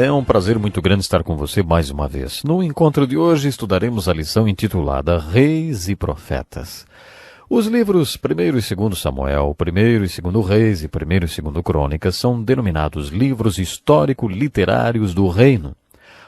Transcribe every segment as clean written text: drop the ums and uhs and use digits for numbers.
É um prazer muito grande estar com você mais uma vez. No encontro de hoje estudaremos a lição intitulada Reis e Profetas. Os livros 1º e 2º Samuel, 1º e 2º Reis e 1º e 2º Crônicas são denominados livros histórico-literários do reino.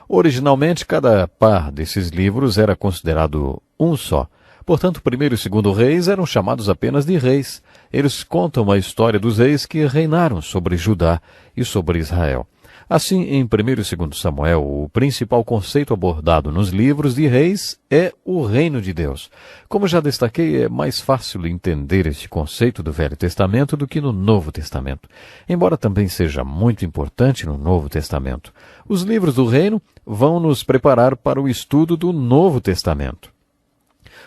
Originalmente, cada par desses livros era considerado um só. Portanto, 1º e 2º Reis eram chamados apenas de reis. Eles contam a história dos reis que reinaram sobre Judá e sobre Israel. Assim, em 1º e 2º Samuel, o principal conceito abordado nos livros de reis é o reino de Deus. Como já destaquei, é mais fácil entender este conceito do Velho Testamento do que no Novo Testamento, embora também seja muito importante no Novo Testamento. Os livros do reino vão nos preparar para o estudo do Novo Testamento.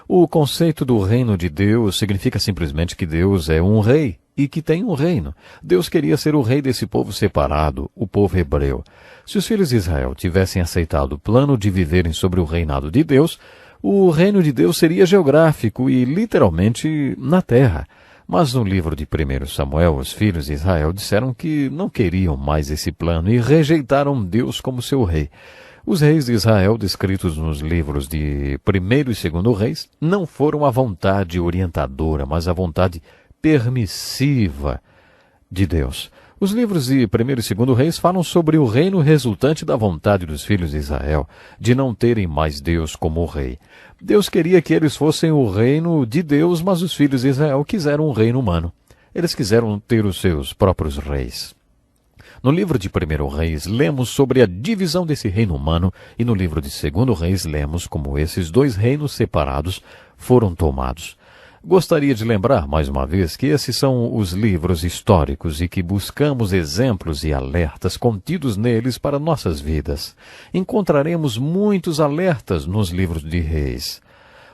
O conceito do reino de Deus significa simplesmente que Deus é um rei e que tem um reino. Deus queria ser o rei desse povo separado, o povo hebreu. Se os filhos de Israel tivessem aceitado o plano de viverem sobre o reinado de Deus, o reino de Deus seria geográfico e literalmente na terra. Mas no livro de 1º Samuel, os filhos de Israel disseram que não queriam mais esse plano e rejeitaram Deus como seu rei. Os reis de Israel, descritos nos livros de 1º e 2º Reis, não foram a vontade orientadora, mas a vontade permissiva de Deus. Os livros de 1º e 2º Reis falam sobre o reino resultante da vontade dos filhos de Israel, de não terem mais Deus como rei. Deus queria que eles fossem o reino de Deus, mas os filhos de Israel quiseram um reino humano. Eles quiseram ter os seus próprios reis. No livro de 1º Reis, lemos sobre a divisão desse reino humano, e no livro de 2º Reis, lemos como esses dois reinos separados foram tomados. Gostaria de lembrar, mais uma vez, que esses são os livros históricos e que buscamos exemplos e alertas contidos neles para nossas vidas. Encontraremos muitos alertas nos livros de Reis.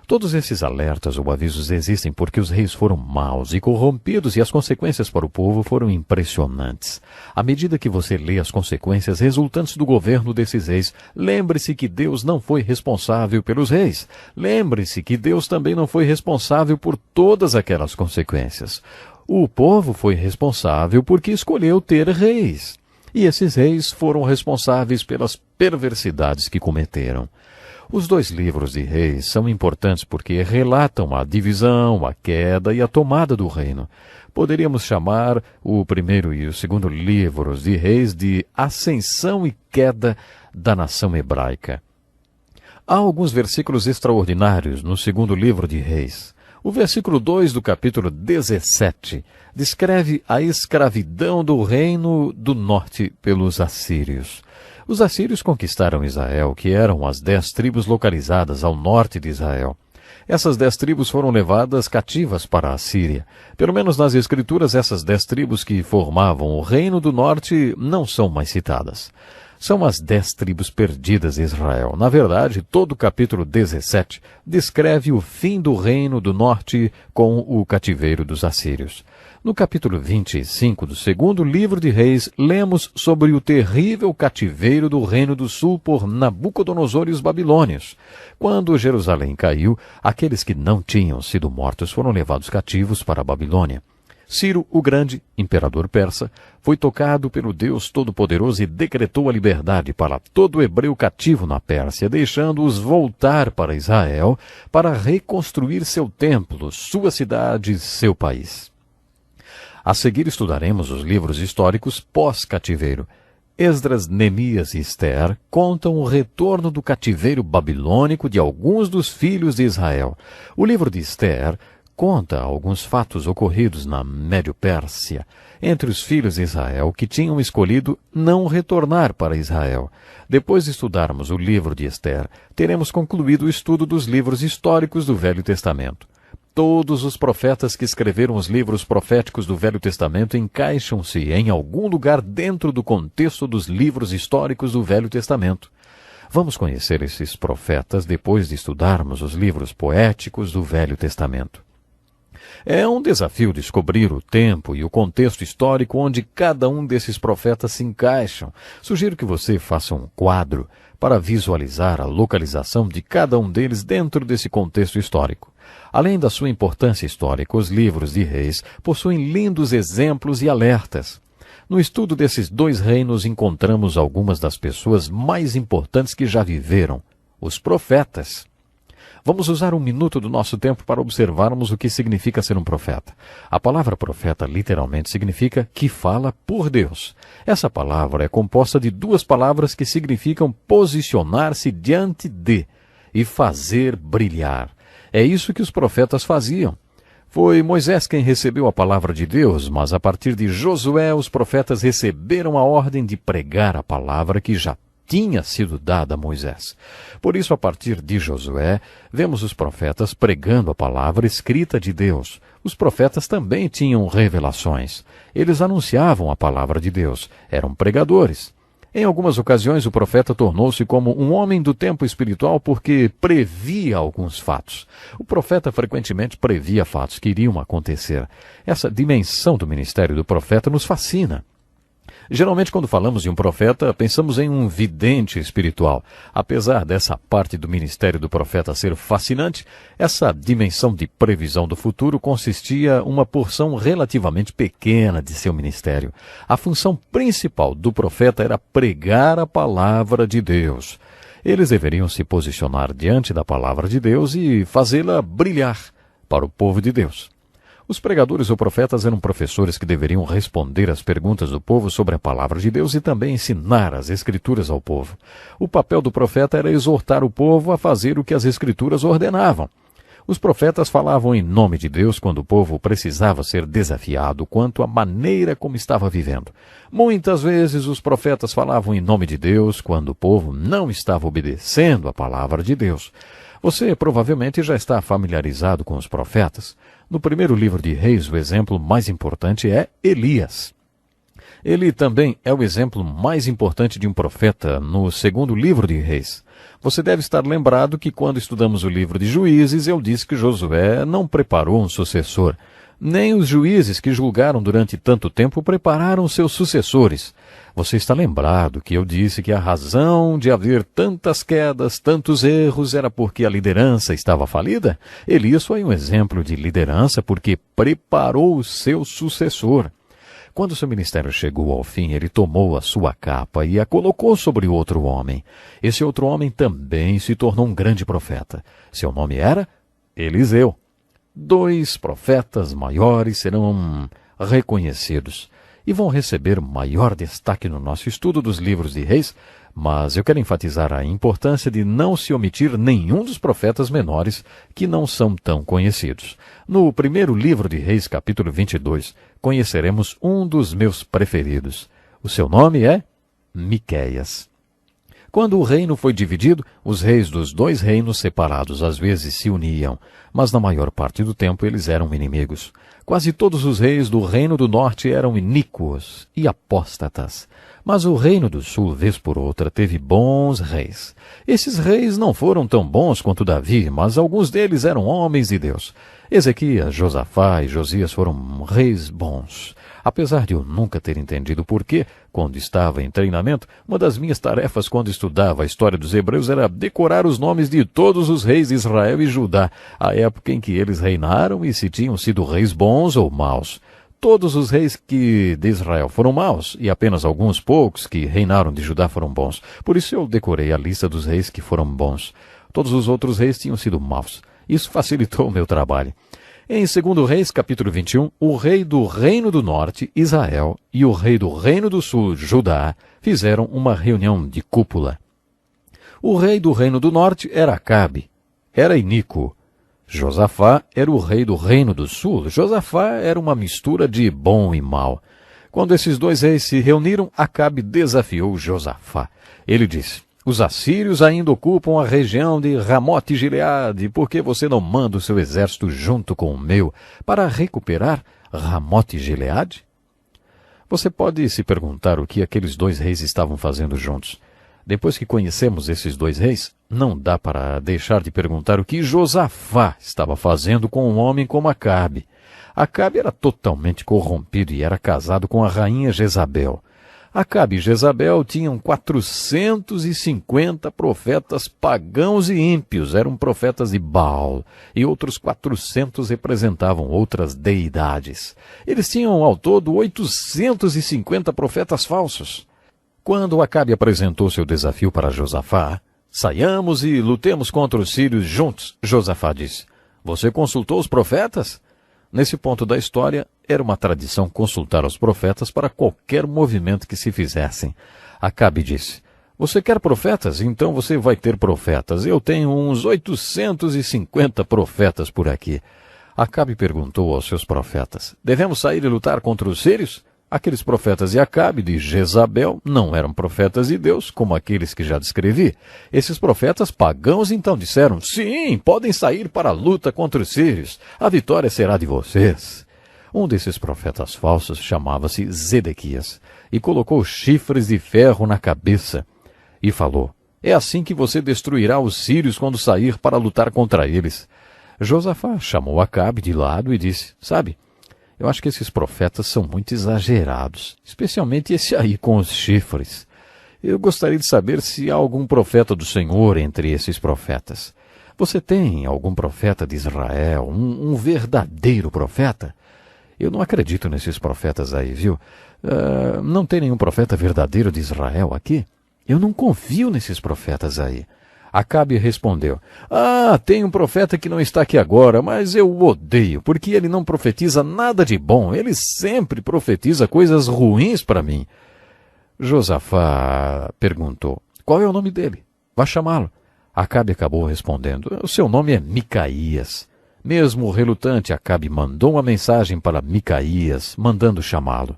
Todos esses alertas ou avisos existem porque os reis foram maus e corrompidos e as consequências para o povo foram impressionantes. À medida que você lê as consequências resultantes do governo desses reis, lembre-se que Deus não foi responsável pelos reis. Lembre-se que Deus também não foi responsável por todas aquelas consequências. O povo foi responsável porque escolheu ter reis. E esses reis foram responsáveis pelas perversidades que cometeram. Os dois livros de Reis são importantes porque relatam a divisão, a queda e a tomada do reino. Poderíamos chamar o 1º e o 2º livros de Reis de ascensão e queda da nação hebraica. Há alguns versículos extraordinários no 2º livro de Reis. O versículo 2 do capítulo 17 descreve a escravidão do reino do norte pelos assírios. Os assírios conquistaram Israel, que eram as 10 tribos localizadas ao norte de Israel. Essas 10 tribos foram levadas cativas para a Síria. Pelo menos nas Escrituras, essas 10 tribos que formavam o reino do norte não são mais citadas. São as 10 tribos perdidas de Israel. Na verdade, todo o capítulo 17 descreve o fim do reino do norte com o cativeiro dos assírios. No capítulo 25 do 2º livro de Reis, lemos sobre o terrível cativeiro do reino do sul por Nabucodonosor e os babilônios. Quando Jerusalém caiu, aqueles que não tinham sido mortos foram levados cativos para a Babilônia. Ciro o Grande, imperador persa, foi tocado pelo Deus Todo-Poderoso e decretou a liberdade para todo hebreu cativo na Pérsia, deixando-os voltar para Israel para reconstruir seu templo, sua cidade, seu país. A seguir estudaremos os livros históricos pós-cativeiro. Esdras, Neemias e Ester contam o retorno do cativeiro babilônico de alguns dos filhos de Israel. O livro de Ester conta alguns fatos ocorridos na Médio-Pérsia entre os filhos de Israel que tinham escolhido não retornar para Israel. Depois de estudarmos o livro de Ester, teremos concluído o estudo dos livros históricos do Velho Testamento. Todos os profetas que escreveram os livros proféticos do Velho Testamento encaixam-se em algum lugar dentro do contexto dos livros históricos do Velho Testamento. Vamos conhecer esses profetas depois de estudarmos os livros poéticos do Velho Testamento. É um desafio descobrir o tempo e o contexto histórico onde cada um desses profetas se encaixam. Sugiro que você faça um quadro para visualizar a localização de cada um deles dentro desse contexto histórico. Além da sua importância histórica, os livros de Reis possuem lindos exemplos e alertas. No estudo desses dois reinos encontramos algumas das pessoas mais importantes que já viveram, os profetas. Vamos usar um minuto do nosso tempo para observarmos o que significa ser um profeta. A palavra profeta literalmente significa que fala por Deus. Essa palavra é composta de duas palavras que significam posicionar-se diante de e fazer brilhar. É isso que os profetas faziam. Foi Moisés quem recebeu a palavra de Deus, mas a partir de Josué os profetas receberam a ordem de pregar a palavra que já tinha sido dada a Moisés. Por isso, a partir de Josué, vemos os profetas pregando a palavra escrita de Deus. Os profetas também tinham revelações. Eles anunciavam a palavra de Deus. Eram pregadores. Em algumas ocasiões, o profeta tornou-se como um homem do tempo espiritual porque previa alguns fatos. O profeta frequentemente previa fatos que iriam acontecer. Essa dimensão do ministério do profeta nos fascina. Geralmente, quando falamos de um profeta, pensamos em um vidente espiritual. Apesar dessa parte do ministério do profeta ser fascinante, essa dimensão de previsão do futuro consistia uma porção relativamente pequena de seu ministério. A função principal do profeta era pregar a palavra de Deus. Eles deveriam se posicionar diante da palavra de Deus e fazê-la brilhar para o povo de Deus. Os pregadores ou profetas eram professores que deveriam responder às perguntas do povo sobre a palavra de Deus e também ensinar as Escrituras ao povo. O papel do profeta era exortar o povo a fazer o que as Escrituras ordenavam. Os profetas falavam em nome de Deus quando o povo precisava ser desafiado quanto à maneira como estava vivendo. Muitas vezes os profetas falavam em nome de Deus quando o povo não estava obedecendo a palavra de Deus. Você provavelmente já está familiarizado com os profetas. No primeiro livro de Reis, o exemplo mais importante é Elias. Ele também é o exemplo mais importante de um profeta no segundo livro de Reis. Você deve estar lembrado que quando estudamos o livro de Juízes, eu disse que Josué não preparou um sucessor. Nem os juízes que julgaram durante tanto tempo prepararam seus sucessores. Você está lembrado que eu disse que a razão de haver tantas quedas, tantos erros, era porque a liderança estava falida? Elias foi um exemplo de liderança porque preparou o seu sucessor. Quando seu ministério chegou ao fim, ele tomou a sua capa e a colocou sobre outro homem. Esse outro homem também se tornou um grande profeta. Seu nome era Eliseu. 2 profetas maiores serão reconhecidos e vão receber maior destaque no nosso estudo dos livros de Reis, mas eu quero enfatizar a importância de não se omitir nenhum dos profetas menores que não são tão conhecidos. No primeiro livro de Reis, capítulo 22, conheceremos um dos meus preferidos. O seu nome é Miqueias. Quando o reino foi dividido, os reis dos 2 reinos separados às vezes se uniam, mas na maior parte do tempo eles eram inimigos. Quase todos os reis do reino do norte eram iníquos e apóstatas. Mas o reino do sul, vez por outra, teve bons reis. Esses reis não foram tão bons quanto Davi, mas alguns deles eram homens de Deus. Ezequias, Josafá e Josias foram reis bons. Apesar de eu nunca ter entendido por quê, quando estava em treinamento, uma das minhas tarefas quando estudava a história dos hebreus era decorar os nomes de todos os reis de Israel e Judá, a época em que eles reinaram e se tinham sido reis bons ou maus. Todos os reis de Israel foram maus, e apenas alguns poucos que reinaram de Judá foram bons. Por isso eu decorei a lista dos reis que foram bons. Todos os outros reis tinham sido maus. Isso facilitou o meu trabalho. Em 2 Reis, capítulo 21, o rei do reino do norte, Israel, e o rei do reino do sul, Judá, fizeram uma reunião de cúpula. O rei do reino do norte era Acabe, era iníquo. Josafá era o rei do reino do sul. Josafá era uma mistura de bom e mal. Quando esses 2 reis se reuniram, Acabe desafiou Josafá. Ele disse: os assírios ainda ocupam a região de Ramote Gileade, por que você não manda o seu exército junto com o meu para recuperar Ramote Gileade? Você pode se perguntar o que aqueles 2 reis estavam fazendo juntos. Depois que conhecemos esses 2 reis, não dá para deixar de perguntar o que Josafá estava fazendo com um homem como Acabe. Acabe era totalmente corrompido e era casado com a rainha Jezabel. Acabe e Jezabel tinham 450 profetas pagãos e ímpios, eram profetas de Baal, e outros 400 representavam outras deidades. Eles tinham ao todo 850 profetas falsos. Quando Acabe apresentou seu desafio para Josafá, saiamos e lutemos contra os sírios juntos, Josafá disse. Você consultou os profetas? Nesse ponto da história, era uma tradição consultar os profetas para qualquer movimento que se fizessem. Acabe disse, você quer profetas? Então você vai ter profetas. Eu tenho uns 850 profetas por aqui. Acabe perguntou aos seus profetas, devemos sair e lutar contra os sírios? Aqueles profetas de Acabe e de Jezabel não eram profetas de Deus, como aqueles que já descrevi. Esses profetas pagãos então disseram, sim, podem sair para a luta contra os sírios. A vitória será de vocês. Um desses profetas falsos chamava-se Zedequias e colocou chifres de ferro na cabeça e falou, é assim que você destruirá os sírios quando sair para lutar contra eles. Josafá chamou Acabe de lado e disse, sabe, eu acho que esses profetas são muito exagerados, especialmente esse aí com os chifres. Eu gostaria de saber se há algum profeta do Senhor entre esses profetas. Você tem algum profeta de Israel, um verdadeiro profeta? Eu não acredito nesses profetas aí, viu? Não tem nenhum profeta verdadeiro de Israel aqui? Eu não confio nesses profetas aí. Acabe respondeu, tem um profeta que não está aqui agora, mas eu o odeio, porque ele não profetiza nada de bom, ele sempre profetiza coisas ruins para mim. Josafá perguntou, qual é o nome dele? Vá chamá-lo. Acabe acabou respondendo, o seu nome é Micaías. Mesmo relutante, Acabe mandou uma mensagem para Micaías, mandando chamá-lo.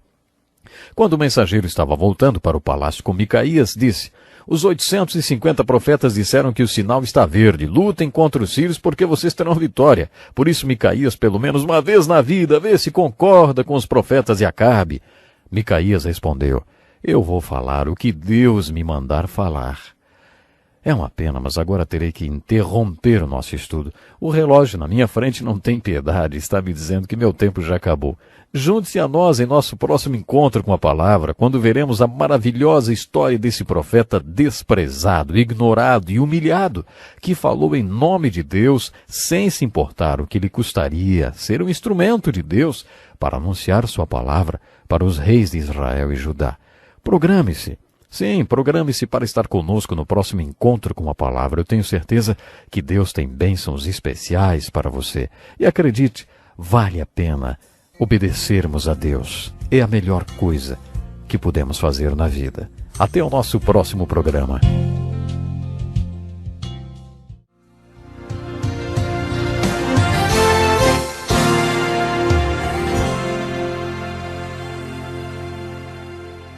Quando o mensageiro estava voltando para o palácio com Micaías, disse, os 850 profetas disseram que o sinal está verde. Lutem contra os sírios porque vocês terão vitória. Por isso Micaías, pelo menos uma vez na vida, vê se concorda com os profetas de Acabe. Micaías respondeu, eu vou falar o que Deus me mandar falar. É uma pena, mas agora terei que interromper o nosso estudo. O relógio na minha frente não tem piedade, está me dizendo que meu tempo já acabou. Junte-se a nós em nosso próximo encontro com a palavra, quando veremos a maravilhosa história desse profeta desprezado, ignorado e humilhado, que falou em nome de Deus, sem se importar o que lhe custaria ser um instrumento de Deus para anunciar sua palavra para os reis de Israel e Judá. Programe-se. Sim, programe-se para estar conosco no próximo encontro com a palavra. Eu tenho certeza que Deus tem bênçãos especiais para você. E acredite, vale a pena obedecermos a Deus. É a melhor coisa que podemos fazer na vida. Até o nosso próximo programa.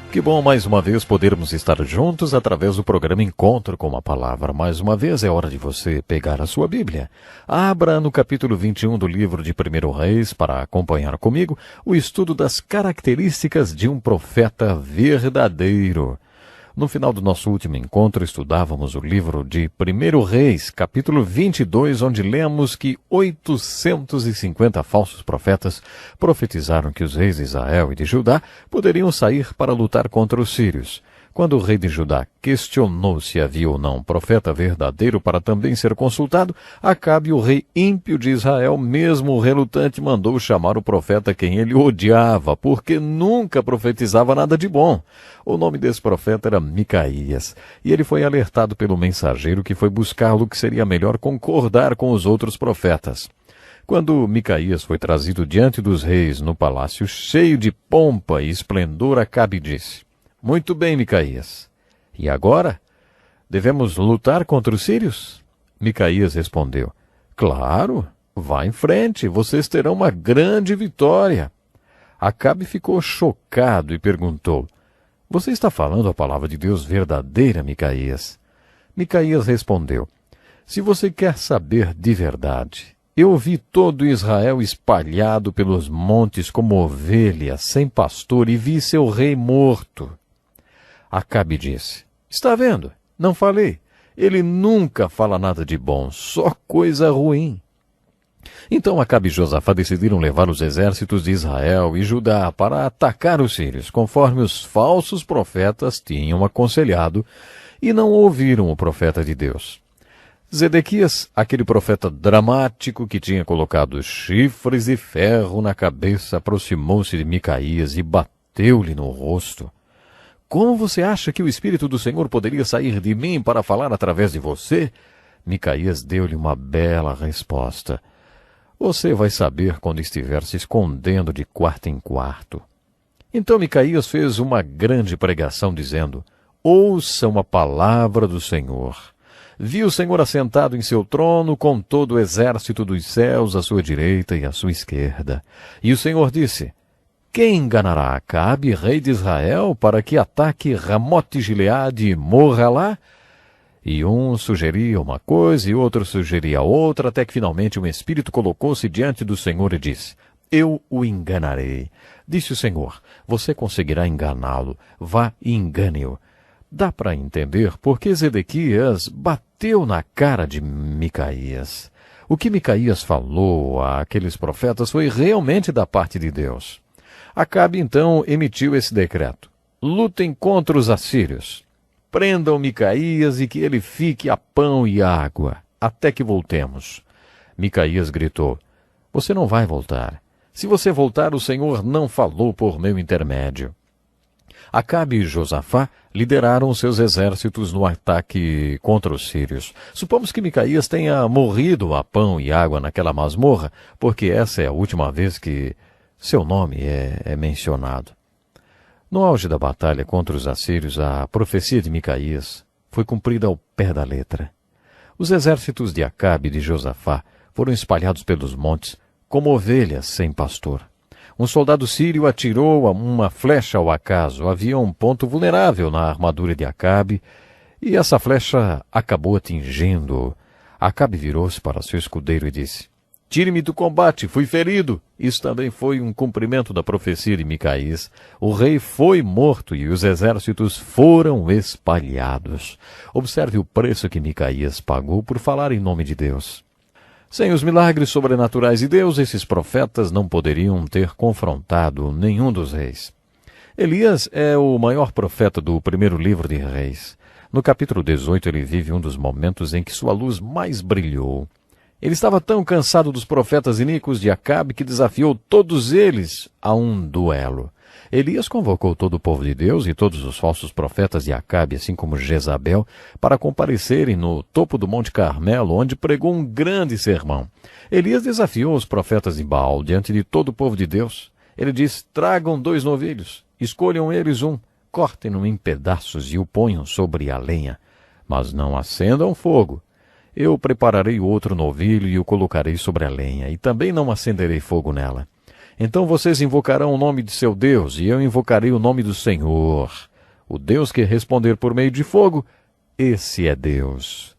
Que bom mais uma vez podermos estar juntos através do programa Encontro com a Palavra. Mais uma vez é hora de você pegar a sua Bíblia. Abra no capítulo 21 do livro de 1 Reis para acompanhar comigo o estudo das características de um profeta verdadeiro. No final do nosso último encontro, estudávamos o livro de 1 Reis, capítulo 22, onde lemos que 850 falsos profetas profetizaram que os reis de Israel e de Judá poderiam sair para lutar contra os sírios. Quando o rei de Judá questionou se havia ou não um profeta verdadeiro para também ser consultado, Acabe, o rei ímpio de Israel, mesmo relutante, mandou chamar o profeta quem ele odiava, porque nunca profetizava nada de bom. O nome desse profeta era Micaías, e ele foi alertado pelo mensageiro que foi buscá-lo que seria melhor concordar com os outros profetas. Quando Micaías foi trazido diante dos reis no palácio cheio de pompa e esplendor, Acabe disse: muito bem, Micaías. E agora? Devemos lutar contra os sírios? Micaías respondeu: claro, vá em frente, vocês terão uma grande vitória. Acabe ficou chocado e perguntou: você está falando a palavra de Deus verdadeira, Micaías? Micaías respondeu: se você quer saber de verdade, eu vi todo Israel espalhado pelos montes como ovelha, sem pastor, e vi seu rei morto. Acabe disse: está vendo? Não falei. Ele nunca fala nada de bom, só coisa ruim. Então Acabe e Josafá decidiram levar os exércitos de Israel e Judá para atacar os sírios, conforme os falsos profetas tinham aconselhado, e não ouviram o profeta de Deus. Zedequias, aquele profeta dramático que tinha colocado chifres de ferro na cabeça, aproximou-se de Micaías e bateu-lhe no rosto. Como você acha que o Espírito do Senhor poderia sair de mim para falar através de você? Micaías deu-lhe uma bela resposta. Você vai saber quando estiver se escondendo de quarto em quarto. Então Micaías fez uma grande pregação dizendo: ouçam a palavra do Senhor. Vi o Senhor assentado em seu trono com todo o exército dos céus à sua direita e à sua esquerda. E o Senhor disse: quem enganará Acabe, rei de Israel, para que ataque Ramote Gileade e morra lá? E um sugeria uma coisa e outro sugeria outra, até que finalmente um espírito colocou-se diante do Senhor e disse: eu o enganarei. Disse o Senhor: você conseguirá enganá-lo. Vá e engane-o. Dá para entender por que Zedequias bateu na cara de Micaías. O que Micaías falou àqueles profetas foi realmente da parte de Deus. Acabe então emitiu esse decreto: lutem contra os assírios. Prendam Micaías e que ele fique a pão e água, até que voltemos. Micaías gritou: você não vai voltar. Se você voltar, o Senhor não falou por meu intermédio. Acabe e Josafá lideraram seus exércitos no ataque contra os sírios. Supomos que Micaías tenha morrido a pão e água naquela masmorra, porque essa é a última vez que seu nome é mencionado. No auge da batalha contra os assírios, a profecia de Micaías foi cumprida ao pé da letra. Os exércitos de Acabe e de Josafá foram espalhados pelos montes como ovelhas sem pastor. Um soldado sírio atirou uma flecha ao acaso. Havia um ponto vulnerável na armadura de Acabe, e essa flecha acabou atingindo-o. Acabe virou-se para seu escudeiro e disse: tire-me do combate, fui ferido. Isso também foi um cumprimento da profecia de Micaías. O rei foi morto e os exércitos foram espalhados. Observe o preço que Micaías pagou por falar em nome de Deus. Sem os milagres sobrenaturais de Deus, esses profetas não poderiam ter confrontado nenhum dos reis. Elias é o maior profeta do primeiro livro de Reis. No capítulo 18, ele vive um dos momentos em que sua luz mais brilhou. Ele estava tão cansado dos profetas iníquos de Acabe que desafiou todos eles a um duelo. Elias convocou todo o povo de Deus e todos os falsos profetas de Acabe, assim como Jezabel, para comparecerem no topo do Monte Carmelo, onde pregou um grande sermão. Elias desafiou os profetas de Baal diante de todo o povo de Deus. Ele disse: tragam 2 novilhos, escolham eles um, cortem-no em pedaços e o ponham sobre a lenha, mas não acendam fogo. Eu prepararei outro novilho e o colocarei sobre a lenha, e também não acenderei fogo nela. Então vocês invocarão o nome de seu Deus, e eu invocarei o nome do Senhor. O Deus que responder por meio de fogo, esse é Deus.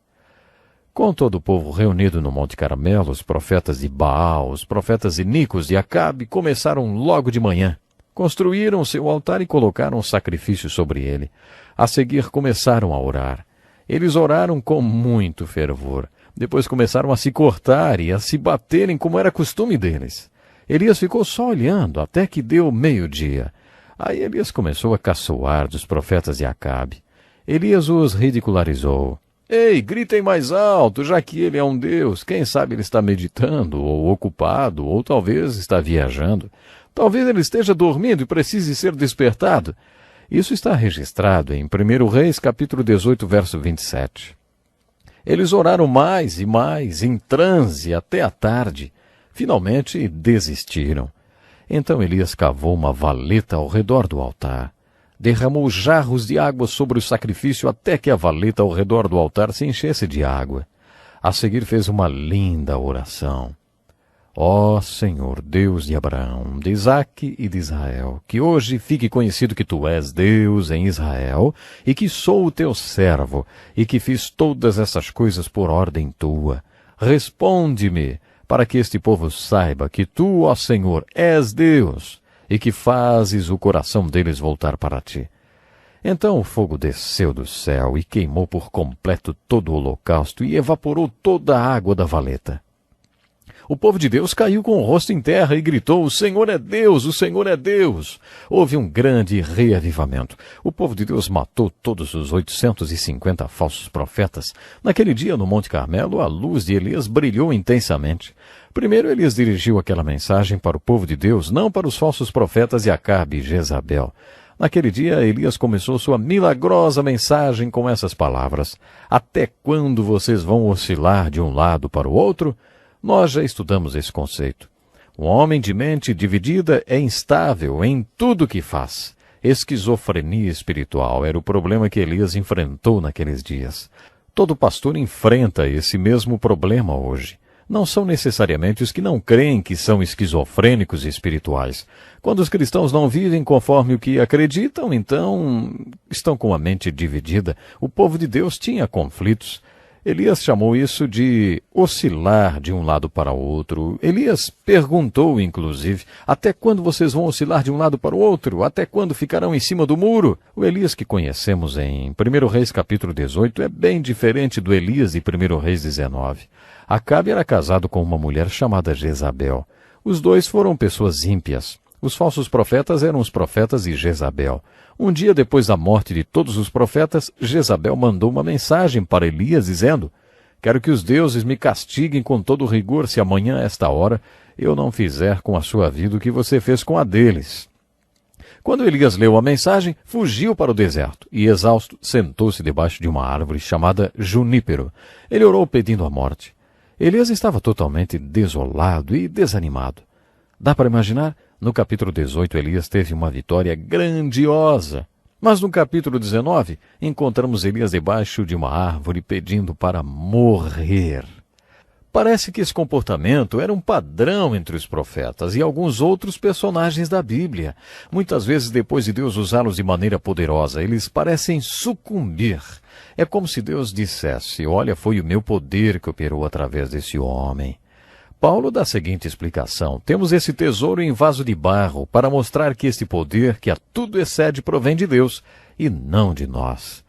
Com todo o povo reunido no Monte Carmelo, os profetas de Baal, os profetas iníquos de Acabe, começaram logo de manhã. Construíram seu altar e colocaram sacrifício sobre ele. A seguir começaram a orar. Eles oraram com muito fervor. Depois começaram a se cortar e a se baterem como era costume deles. Elias ficou só olhando até que deu meio-dia. Aí Elias começou a caçoar dos profetas de Acabe. Elias os ridicularizou. Ei, gritem mais alto, já que ele é um deus. Quem sabe ele está meditando, ou ocupado, ou talvez está viajando. Talvez ele esteja dormindo e precise ser despertado. Isso está registrado em 1 Reis, capítulo 18, verso 27. Eles oraram mais e mais, em transe, até a tarde. Finalmente desistiram. Então Elias cavou uma valeta ao redor do altar. Derramou jarros de água sobre o sacrifício até que a valeta ao redor do altar se enchesse de água. A seguir fez uma linda oração. Ó Senhor, Deus de Abraão, de Isaque e de Israel, que hoje fique conhecido que Tu és Deus em Israel, e que sou o Teu servo, e que fiz todas essas coisas por ordem Tua. Responde-me, para que este povo saiba que Tu, ó Senhor, és Deus, e que fazes o coração deles voltar para Ti. Então o fogo desceu do céu e queimou por completo todo o holocausto e evaporou toda a água da valeta. O povo de Deus caiu com o rosto em terra e gritou: "O Senhor é Deus! O Senhor é Deus!" Houve um grande reavivamento. O povo de Deus matou todos os 850 falsos profetas. Naquele dia, no Monte Carmelo, a luz de Elias brilhou intensamente. Primeiro, Elias dirigiu aquela mensagem para o povo de Deus, não para os falsos profetas de Acabe e Jezabel. Naquele dia, Elias começou sua milagrosa mensagem com essas palavras: "Até quando vocês vão oscilar de um lado para o outro?" Nós já estudamos esse conceito. Um homem de mente dividida é instável em tudo que faz. Esquizofrenia espiritual era o problema que Elias enfrentou naqueles dias. Todo pastor enfrenta esse mesmo problema hoje. Não são necessariamente os que não creem que são esquizofrênicos espirituais. Quando os cristãos não vivem conforme o que acreditam, então estão com a mente dividida. O povo de Deus tinha conflitos. Elias chamou isso de oscilar de um lado para o outro. Elias perguntou, inclusive: "Até quando vocês vão oscilar de um lado para o outro? Até quando ficarão em cima do muro?" O Elias que conhecemos em 1 Reis capítulo 18 é bem diferente do Elias de 1 Reis 19. Acabe era casado com uma mulher chamada Jezabel. Os dois foram pessoas ímpias. Os falsos profetas eram os profetas de Jezabel. Um dia depois da morte de todos os profetas, Jezabel mandou uma mensagem para Elias dizendo: "Quero que os deuses me castiguem com todo rigor se amanhã, a esta hora, eu não fizer com a sua vida o que você fez com a deles." Quando Elias leu a mensagem, fugiu para o deserto e, exausto, sentou-se debaixo de uma árvore chamada junípero. Ele orou pedindo a morte. Elias estava totalmente desolado e desanimado. Dá para imaginar? No capítulo 18, Elias teve uma vitória grandiosa. Mas no capítulo 19, encontramos Elias debaixo de uma árvore pedindo para morrer. Parece que esse comportamento era um padrão entre os profetas e alguns outros personagens da Bíblia. Muitas vezes, depois de Deus usá-los de maneira poderosa, eles parecem sucumbir. É como se Deus dissesse: "Olha, foi o meu poder que operou através desse homem." Paulo dá a seguinte explicação: "Temos esse tesouro em vaso de barro para mostrar que este poder, que a tudo excede, provém de Deus e não de nós."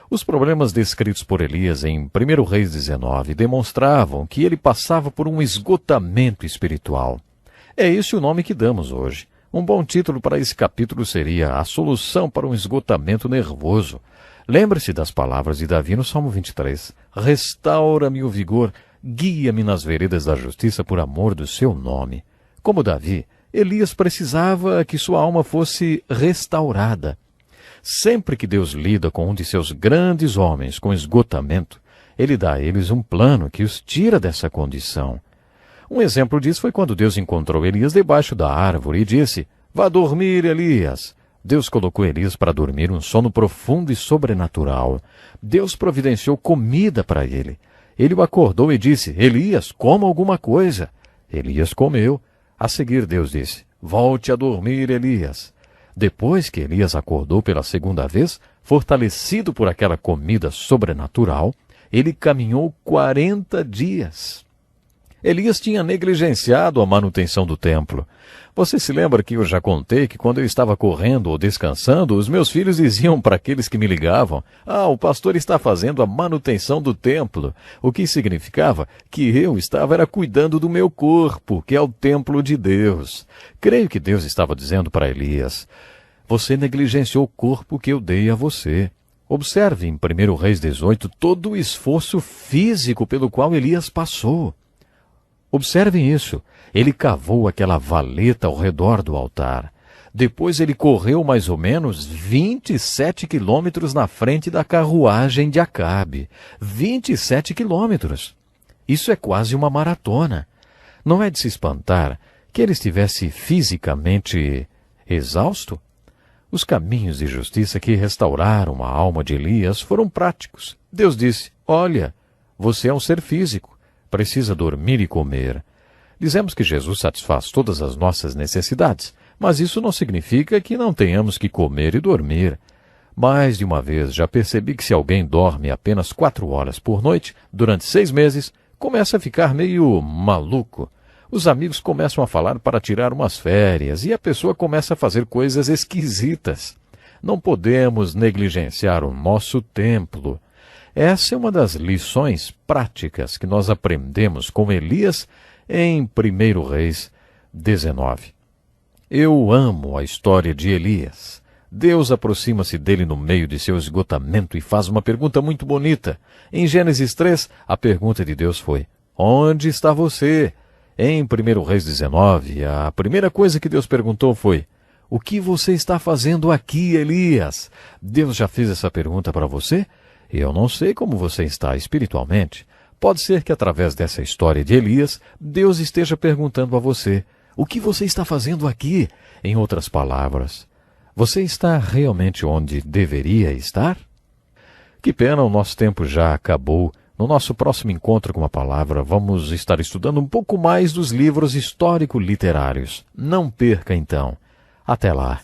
Os problemas descritos por Elias em 1 Reis 19 demonstravam que ele passava por um esgotamento espiritual. É esse o nome que damos hoje. Um bom título para esse capítulo seria A Solução para um Esgotamento Nervoso. Lembre-se das palavras de Davi no Salmo 23. "Restaura-me o vigor, guia-me nas veredas da justiça por amor do seu nome." Como Davi, Elias precisava que sua alma fosse restaurada. Sempre que Deus lida com um de seus grandes homens com esgotamento, ele dá a eles um plano que os tira dessa condição. Um exemplo disso foi quando Deus encontrou Elias debaixo da árvore e disse: "Vá dormir, Elias." Deus colocou Elias para dormir um sono profundo e sobrenatural. Deus providenciou comida para ele. Ele o acordou e disse: "Elias, coma alguma coisa." Elias comeu. A seguir Deus disse: "Volte a dormir, Elias." Depois que Elias acordou pela segunda vez, fortalecido por aquela comida sobrenatural, ele caminhou 40 dias. Elias tinha negligenciado a manutenção do templo. Você se lembra que eu já contei que quando eu estava correndo ou descansando, os meus filhos diziam para aqueles que me ligavam: "Ah, o pastor está fazendo a manutenção do templo." O que significava que eu estava cuidando do meu corpo, que é o templo de Deus. Creio que Deus estava dizendo para Elias: "Você negligenciou o corpo que eu dei a você." Observe em 1 Reis 18 todo o esforço físico pelo qual Elias passou. Observem isso. Ele cavou aquela valeta ao redor do altar. Depois ele correu mais ou menos 27 quilômetros na frente da carruagem de Acabe. 27 quilômetros. Isso é quase uma maratona. Não é de se espantar que ele estivesse fisicamente exausto? Os caminhos de justiça que restauraram a alma de Elias foram práticos. Deus disse: "Olha, você é um ser físico. Precisa dormir e comer." Dizemos que Jesus satisfaz todas as nossas necessidades, mas isso não significa que não tenhamos que comer e dormir. Mais de uma vez já percebi que se alguém dorme apenas 4 horas por noite, durante 6 meses, começa a ficar meio maluco. Os amigos começam a falar para tirar umas férias e a pessoa começa a fazer coisas esquisitas. Não podemos negligenciar o nosso templo. Essa é uma das lições práticas que nós aprendemos com Elias em 1 Reis 19. Eu amo a história de Elias. Deus aproxima-se dele no meio de seu esgotamento e faz uma pergunta muito bonita. Em Gênesis 3, a pergunta de Deus foi: onde está você? Em 1 Reis 19, a primeira coisa que Deus perguntou foi: o que você está fazendo aqui, Elias? Deus já fez essa pergunta para você? Eu não sei como você está espiritualmente. Pode ser que através dessa história de Elias, Deus esteja perguntando a você: o que você está fazendo aqui? Em outras palavras, você está realmente onde deveria estar? Que pena, o nosso tempo já acabou. No nosso próximo encontro com a palavra, vamos estar estudando um pouco mais dos livros histórico-literários. Não perca, então. Até lá.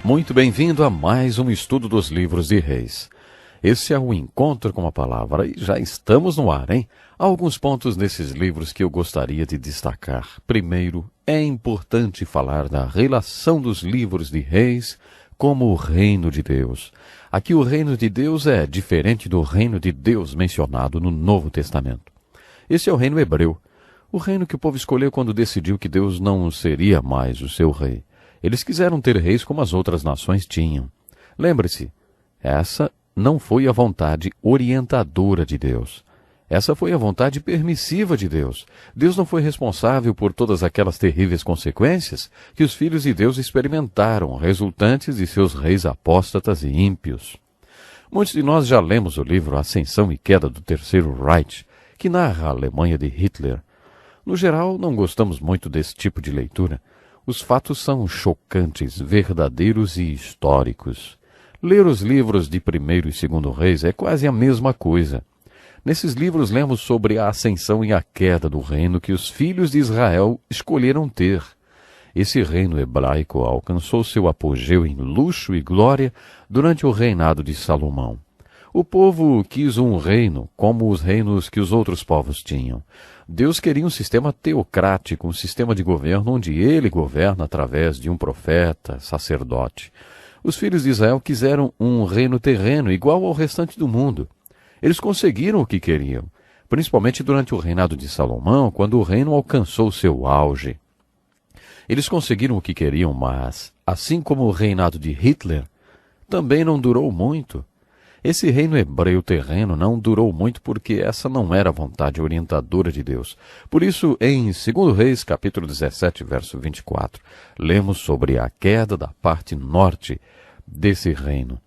Muito bem-vindo a mais um estudo dos livros de Reis. Esse é o Encontro com a Palavra e já estamos no ar, hein? Há alguns pontos nesses livros que eu gostaria de destacar. Primeiro, é importante falar da relação dos livros de Reis como o reino de Deus. Aqui o reino de Deus é diferente do reino de Deus mencionado no Novo Testamento. Esse é o reino hebreu, o reino que o povo escolheu quando decidiu que Deus não seria mais o seu rei. Eles quiseram ter reis como as outras nações tinham. Lembre-se, essa não foi a vontade orientadora de Deus. Essa foi a vontade permissiva de Deus. Deus não foi responsável por todas aquelas terríveis consequências que os filhos de Deus experimentaram, resultantes de seus reis apóstatas e ímpios. Muitos de nós já lemos o livro Ascensão e Queda do Terceiro Reich, que narra a Alemanha de Hitler. No geral, não gostamos muito desse tipo de leitura. Os fatos são chocantes, verdadeiros e históricos. Ler os livros de 1º e 2º Reis é quase a mesma coisa. Nesses livros lemos sobre a ascensão e a queda do reino que os filhos de Israel escolheram ter. Esse reino hebraico alcançou seu apogeu em luxo e glória durante o reinado de Salomão. O povo quis um reino como os reinos que os outros povos tinham. Deus queria um sistema teocrático, um sistema de governo onde ele governa através de um profeta, sacerdote. Os filhos de Israel quiseram um reino terreno igual ao restante do mundo. Eles conseguiram o que queriam, principalmente durante o reinado de Salomão, quando o reino alcançou seu auge. Eles conseguiram o que queriam, mas, assim como o reinado de Hitler, também não durou muito. Esse reino hebreu terreno não durou muito porque essa não era a vontade orientadora de Deus. Por isso, em 2 Reis, capítulo 17, verso 24, lemos sobre a queda da parte norte desse reino.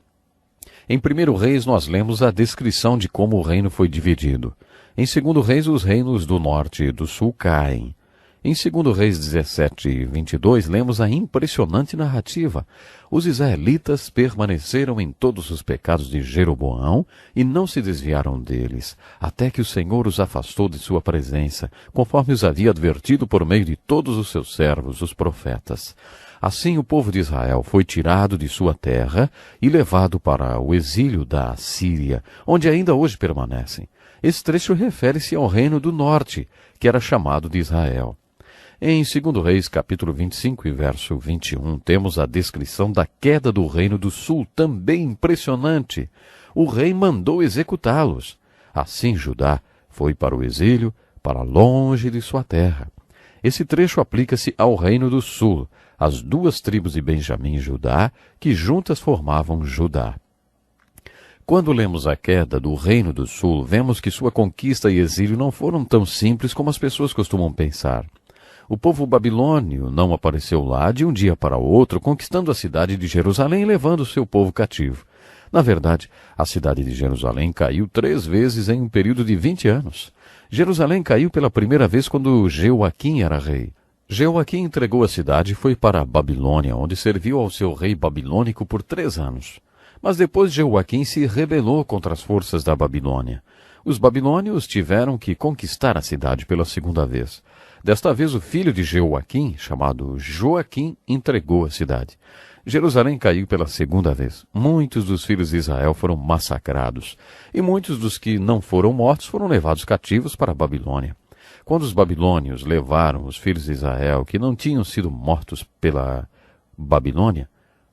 Em 1 Reis, nós lemos a descrição de como o reino foi dividido. Em 2 Reis, os reinos do norte e do sul caem. Em 2 Reis 17 e 22, lemos a impressionante narrativa. Os israelitas permaneceram em todos os pecados de Jeroboão e não se desviaram deles, até que o Senhor os afastou de sua presença, conforme os havia advertido por meio de todos os seus servos, os profetas. Assim o povo de Israel foi tirado de sua terra e levado para o exílio da Síria, onde ainda hoje permanecem. Esse trecho refere-se ao reino do norte, que era chamado de Israel. Em 2 Reis, capítulo 25 e verso 21, temos a descrição da queda do reino do sul, também impressionante. O rei mandou executá-los. Assim Judá foi para o exílio, para longe de sua terra. Esse trecho aplica-se ao reino do sul, as duas tribos de Benjamim e Judá, que juntas formavam Judá. Quando lemos a queda do reino do sul, vemos que sua conquista e exílio não foram tão simples como as pessoas costumam pensar. O povo babilônio não apareceu lá de um dia para o outro, conquistando a cidade de Jerusalém e levando seu povo cativo. Na verdade, a cidade de Jerusalém caiu 3 vezes em um período de 20 anos. Jerusalém caiu pela primeira vez quando Jeoaquim era rei. Jeoaquim entregou a cidade e foi para a Babilônia, onde serviu ao seu rei babilônico por 3 anos. Mas depois Jeoaquim se rebelou contra as forças da Babilônia. Os babilônios tiveram que conquistar a cidade pela segunda vez. Desta vez o filho de Jeoaquim, chamado Joaquim, entregou a cidade. Jerusalém caiu pela segunda vez. Muitos dos filhos de Israel foram massacrados, e muitos dos que não foram mortos foram levados cativos para a Babilônia. Quando os babilônios levaram os filhos de Israel, que não tinham sido mortos pela Babilônia,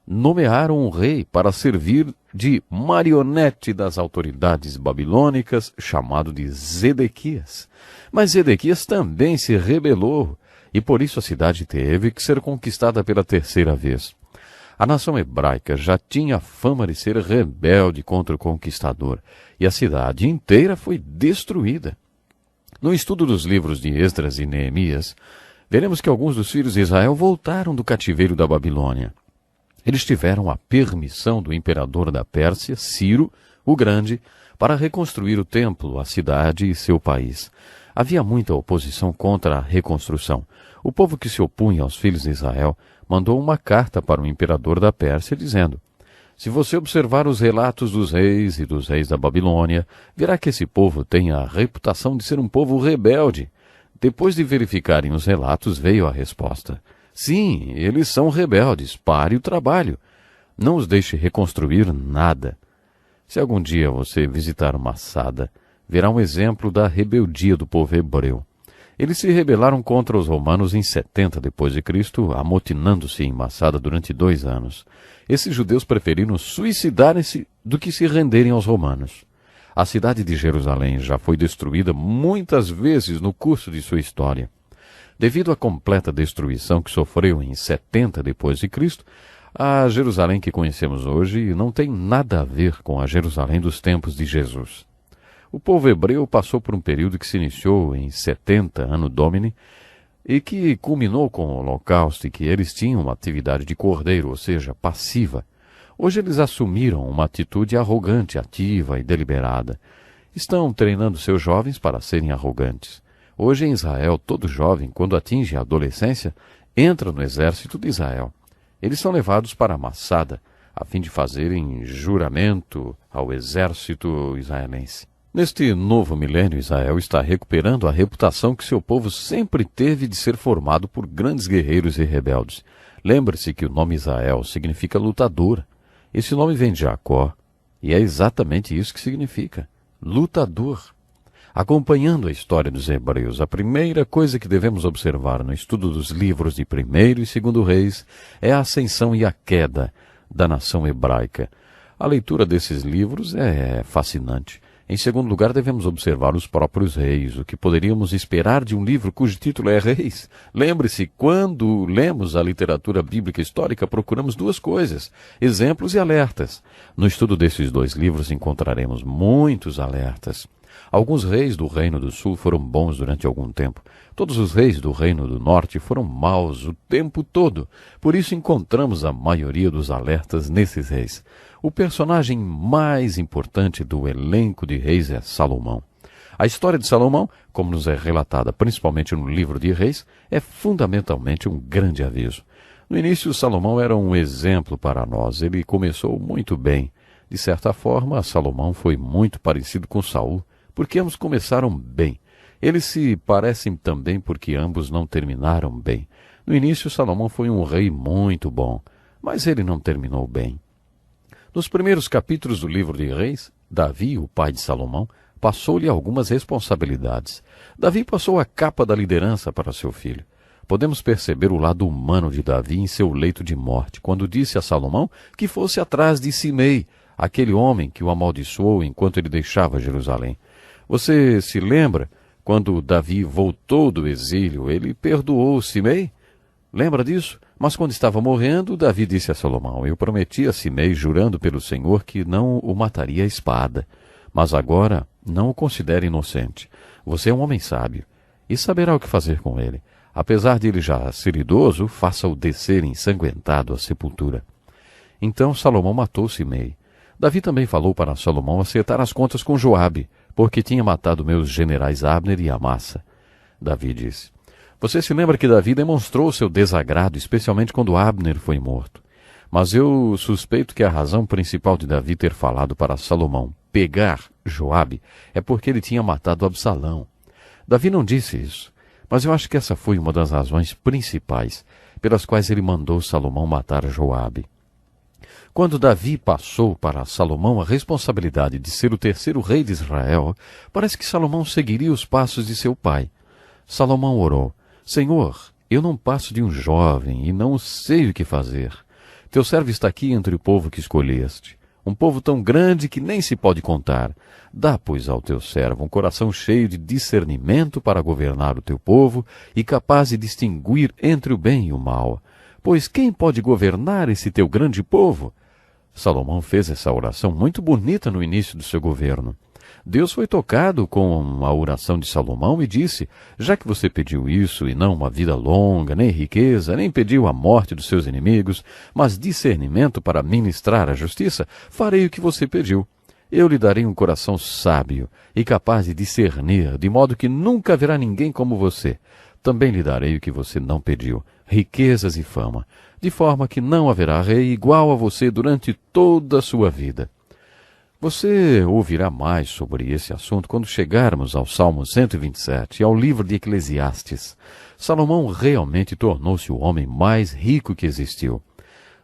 nomearam um rei para servir de marionete das autoridades babilônicas, chamado de Zedequias. Mas Zedequias também se rebelou, e por isso a cidade teve que ser conquistada pela terceira vez. A nação hebraica já tinha fama de ser rebelde contra o conquistador, e a cidade inteira foi destruída. No estudo dos livros de Esdras e Neemias, veremos que alguns dos filhos de Israel voltaram do cativeiro da Babilônia. Eles tiveram a permissão do imperador da Pérsia, Ciro, o Grande, para reconstruir o templo, a cidade e seu país. Havia muita oposição contra a reconstrução. O povo que se opunha aos filhos de Israel mandou uma carta para o imperador da Pérsia dizendo: se você observar os relatos dos reis e dos reis da Babilônia, verá que esse povo tem a reputação de ser um povo rebelde. Depois de verificarem os relatos, veio a resposta: sim, eles são rebeldes, pare o trabalho. Não os deixe reconstruir nada. Se algum dia você visitar Massada, verá um exemplo da rebeldia do povo hebreu. Eles se rebelaram contra os romanos em 70 d.C., amotinando-se em Massada durante 2 anos. Esses judeus preferiram suicidarem-se do que se renderem aos romanos. A cidade de Jerusalém já foi destruída muitas vezes no curso de sua história. Devido à completa destruição que sofreu em 70 d.C., a Jerusalém que conhecemos hoje não tem nada a ver com a Jerusalém dos tempos de Jesus. O povo hebreu passou por um período que se iniciou em 70 Anno Domini e que culminou com o Holocausto, e que eles tinham uma atividade de cordeiro, ou seja, passiva. Hoje eles assumiram uma atitude arrogante, ativa e deliberada. Estão treinando seus jovens para serem arrogantes. Hoje em Israel, todo jovem, quando atinge a adolescência, entra no exército de Israel. Eles são levados para Massada, a fim de fazerem juramento ao exército israelense. Neste novo milênio, Israel está recuperando a reputação que seu povo sempre teve de ser formado por grandes guerreiros e rebeldes. Lembre-se que o nome Israel significa lutador. Esse nome vem de Jacó, e é exatamente isso que significa: lutador. Acompanhando a história dos hebreus, a primeira coisa que devemos observar no estudo dos livros de 1º e 2º Reis é a ascensão e a queda da nação hebraica. A leitura desses livros é fascinante. Em segundo lugar, devemos observar os próprios reis, o que poderíamos esperar de um livro cujo título é Reis. Lembre-se, quando lemos a literatura bíblica histórica, procuramos 2 coisas: exemplos e alertas. No estudo desses 2 livros encontraremos muitos alertas. Alguns reis do Reino do Sul foram bons durante algum tempo. Todos os reis do Reino do Norte foram maus o tempo todo. Por isso encontramos a maioria dos alertas nesses reis. O personagem mais importante do elenco de reis é Salomão. A história de Salomão, como nos é relatada principalmente no livro de Reis, é fundamentalmente um grande aviso. No início, Salomão era um exemplo para nós. Ele começou muito bem. De certa forma, Salomão foi muito parecido com Saul, porque ambos começaram bem. Eles se parecem também porque ambos não terminaram bem. No início, Salomão foi um rei muito bom, mas ele não terminou bem. Nos primeiros capítulos do livro de Reis, Davi, o pai de Salomão, passou-lhe algumas responsabilidades. Davi passou a capa da liderança para seu filho. Podemos perceber o lado humano de Davi em seu leito de morte, quando disse a Salomão que fosse atrás de Simei, aquele homem que o amaldiçoou enquanto ele deixava Jerusalém. Você se lembra, quando Davi voltou do exílio, ele perdoou Simei? Lembra disso? Mas quando estava morrendo, Davi disse a Salomão: eu prometi a Simei, jurando pelo Senhor, que não o mataria à espada. Mas agora não o considere inocente. Você é um homem sábio e saberá o que fazer com ele. Apesar de ele já ser idoso, faça-o descer ensanguentado à sepultura. Então Salomão matou Simei. Davi também falou para Salomão acertar as contas com Joabe, porque tinha matado meus generais Abner e Amassa. Davi disse: você se lembra que Davi demonstrou seu desagrado, especialmente quando Abner foi morto. Mas eu suspeito que a razão principal de Davi ter falado para Salomão pegar Joabe é porque ele tinha matado Absalão. Davi não disse isso, mas eu acho que essa foi uma das razões principais pelas quais ele mandou Salomão matar Joabe. Quando Davi passou para Salomão a responsabilidade de ser o terceiro rei de Israel, parece que Salomão seguiria os passos de seu pai. Salomão orou: Senhor, eu não passo de um jovem e não sei o que fazer. Teu servo está aqui entre o povo que escolheste, um povo tão grande que nem se pode contar. Dá, pois, ao teu servo um coração cheio de discernimento para governar o teu povo e capaz de distinguir entre o bem e o mal. Pois quem pode governar esse teu grande povo? Salomão fez essa oração muito bonita no início do seu governo. Deus foi tocado com a oração de Salomão e disse: já que você pediu isso e não uma vida longa, nem riqueza, nem pediu a morte dos seus inimigos, mas discernimento para ministrar a justiça, farei o que você pediu. Eu lhe darei um coração sábio e capaz de discernir, de modo que nunca haverá ninguém como você. Também lhe darei o que você não pediu, riquezas e fama, de forma que não haverá rei igual a você durante toda a sua vida. Você ouvirá mais sobre esse assunto quando chegarmos ao Salmo 127 e ao livro de Eclesiastes. Salomão realmente tornou-se o homem mais rico que existiu.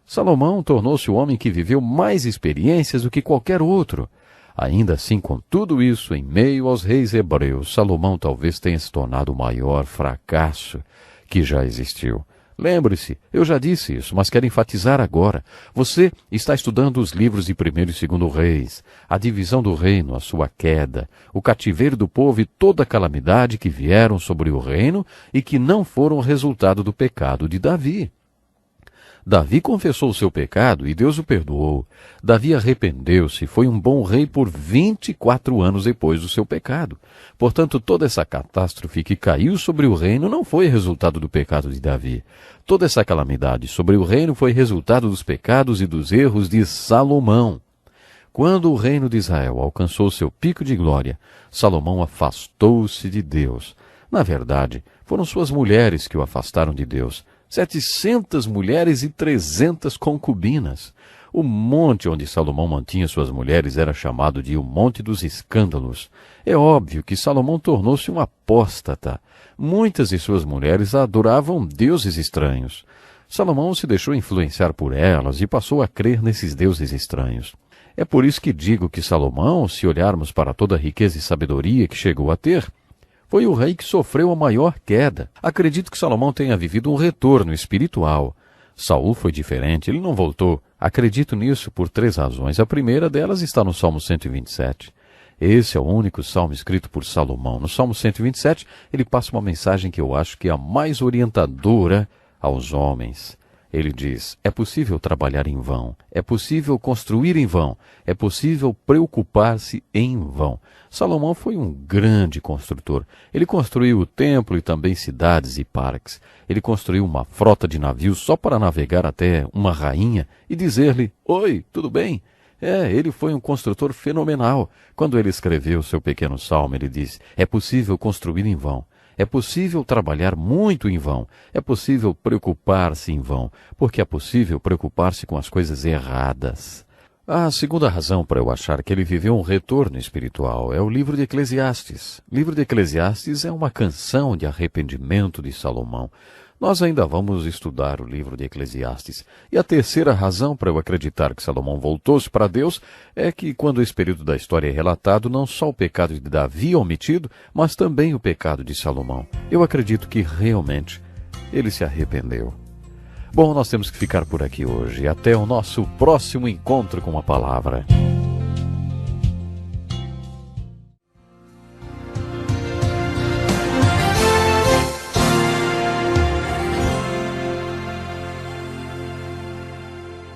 Salomão tornou-se o homem que viveu mais experiências do que qualquer outro. Ainda assim, com tudo isso, em meio aos reis hebreus, Salomão talvez tenha se tornado o maior fracasso que já existiu. Lembre-se, eu já disse isso, mas quero enfatizar agora. Você está estudando os livros de 1º e 2º Reis, a divisão do reino, a sua queda, o cativeiro do povo e toda a calamidade que vieram sobre o reino e que não foram resultado do pecado de Davi. Davi confessou o seu pecado e Deus o perdoou. Davi arrependeu-se e foi um bom rei por 24 anos depois do seu pecado. Portanto, toda essa catástrofe que caiu sobre o reino não foi resultado do pecado de Davi. Toda essa calamidade sobre o reino foi resultado dos pecados e dos erros de Salomão. Quando o reino de Israel alcançou seu pico de glória, Salomão afastou-se de Deus. Na verdade, foram suas mulheres que o afastaram de Deus. 700 mulheres e 300 concubinas. O monte onde Salomão mantinha suas mulheres era chamado de o Monte dos Escândalos. É óbvio que Salomão tornou-se um apóstata. Muitas de suas mulheres adoravam deuses estranhos. Salomão se deixou influenciar por elas e passou a crer nesses deuses estranhos. É por isso que digo que Salomão, se olharmos para toda a riqueza e sabedoria que chegou a ter, foi o rei que sofreu a maior queda. Acredito que Salomão tenha vivido um retorno espiritual. Saul foi diferente, ele não voltou. Acredito nisso por 3 razões. A primeira delas está no Salmo 127. Esse é o único salmo escrito por Salomão. No Salmo 127, ele passa uma mensagem que eu acho que é a mais orientadora aos homens. Ele diz: é possível trabalhar em vão, é possível construir em vão, é possível preocupar-se em vão. Salomão foi um grande construtor. Ele construiu o templo e também cidades e parques. Ele construiu uma frota de navios só para navegar até uma rainha e dizer-lhe: oi, tudo bem? Ele foi um construtor fenomenal. Quando ele escreveu seu pequeno salmo, ele diz: é possível construir em vão. É possível trabalhar muito em vão. É possível preocupar-se em vão, porque é possível preocupar-se com as coisas erradas. A segunda razão para eu achar que ele viveu um retorno espiritual é o livro de Eclesiastes. O livro de Eclesiastes é uma canção de arrependimento de Salomão. Nós ainda vamos estudar o livro de Eclesiastes. E a terceira razão para eu acreditar que Salomão voltou-se para Deus é que, quando esse período da história é relatado, não só o pecado de Davi é omitido, mas também o pecado de Salomão. Eu acredito que realmente ele se arrependeu. Bom, nós temos que ficar por aqui hoje. Até o nosso próximo encontro com a palavra.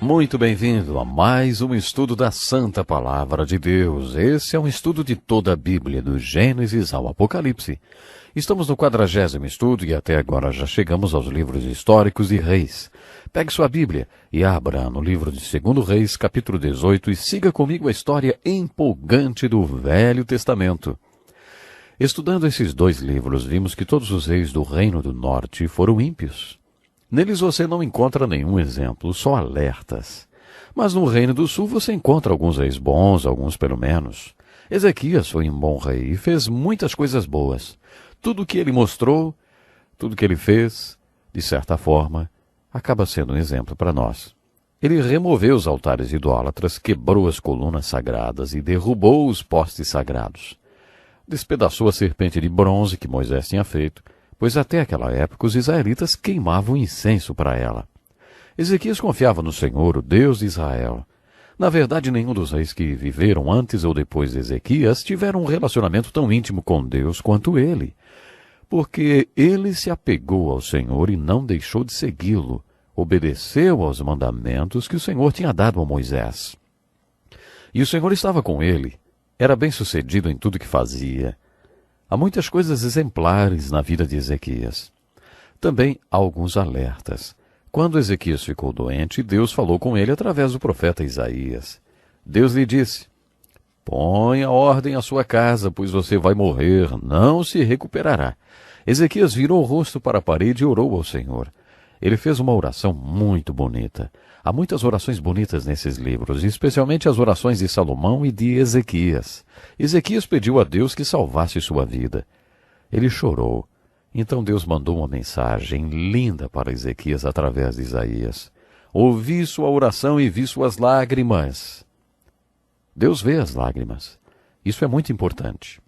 Muito bem-vindo a mais um estudo da Santa Palavra de Deus. Esse é um estudo de toda a Bíblia, do Gênesis ao Apocalipse. Estamos no 40º estudo e até agora já chegamos aos livros históricos de Reis. Pegue sua Bíblia e abra no livro de 2º Reis, capítulo 18, e siga comigo a história empolgante do Velho Testamento. Estudando esses 2 livros, vimos que todos os reis do Reino do Norte foram ímpios. Neles você não encontra nenhum exemplo, só alertas. Mas no Reino do Sul você encontra alguns reis bons, alguns pelo menos. Ezequias foi um bom rei e fez muitas coisas boas. Tudo o que ele mostrou, tudo o que ele fez, de certa forma, acaba sendo um exemplo para nós. Ele removeu os altares idólatras, quebrou as colunas sagradas e derrubou os postes sagrados. Despedaçou a serpente de bronze que Moisés tinha feito pois até aquela época os israelitas queimavam incenso para ela. Ezequias confiava no Senhor, o Deus de Israel. Na verdade, nenhum dos reis que viveram antes ou depois de Ezequias tiveram um relacionamento tão íntimo com Deus quanto ele, porque ele se apegou ao Senhor e não deixou de segui-lo, obedeceu aos mandamentos que o Senhor tinha dado a Moisés. E o Senhor estava com ele, era bem-sucedido em tudo que fazia. Há muitas coisas exemplares na vida de Ezequias. Também há alguns alertas. Quando Ezequias ficou doente, Deus falou com ele através do profeta Isaías. Deus lhe disse: "Ponha ordem à sua casa, pois você vai morrer, não se recuperará." Ezequias virou o rosto para a parede e orou ao Senhor. Ele fez uma oração muito bonita. Há muitas orações bonitas nesses livros, especialmente as orações de Salomão e de Ezequias. Ezequias pediu a Deus que salvasse sua vida. Ele chorou. Então Deus mandou uma mensagem linda para Ezequias através de Isaías. Ouvi sua oração e vi suas lágrimas. Deus vê as lágrimas. Isso é muito importante.